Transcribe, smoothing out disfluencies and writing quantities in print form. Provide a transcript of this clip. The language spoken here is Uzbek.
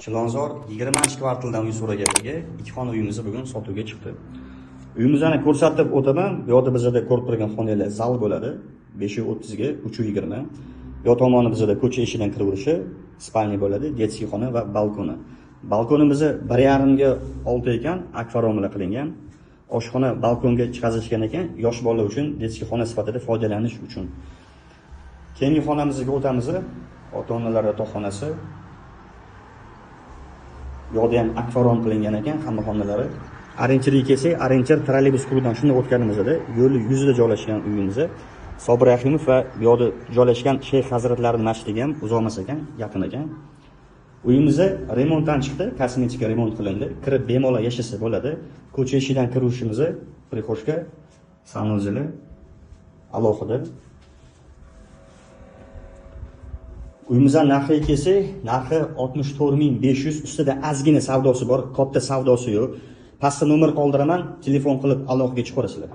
Chilonzor 20-kvartaldan uy so'raganiga 2 xona uyimizni bugun sotuvga chiqdi. Uyimizni ko'rsatib o'taman. Bu yerda bizda ko'rib turgan xonalar zal bo'ladi. 530 ga 320. Yo tomoni bizda ko'cha eshigidan kiraverishi spalni bo'ladi, detskiy xona va balkoni. Balkonimiz 1,5 ga 6 ekan, akvaryumlar qilingan. Oshxona balkonga chiqazishgan ekan, yosh bolalar uchun detskiy xona sifatida foydalanish uchun. Keyingi xonamizga o'tamiz. Ota-onalar yotoqxonasi. Yo'da ham akvaryum qilingan ekan, hamma xonalari. Arencherga kelsak, Arencher trolleybus klubidan shunday o'tganimizda yo'l yuzida joylashgan uyimiz. Sobir Rahimov va bu yerda joylashgan Shayx Hazratlarining masjidiga ham uzoqmas ekan, yaqin ekan. Uyimiz remontdan chiqdi, kosmetik remont qilindi. Kirib bemalol yashasa bo'ladi. Ko'cha eshigidan kirishimiz prixoshka, sanuzili alohida. Uyimizdan narxiga kelsak, narxi 64500, ustida ozgina savdosi bor, katta savdosi yo'q. Pastda nomer qoldiraman, telefon qilib aloqaga chiqarasizlar.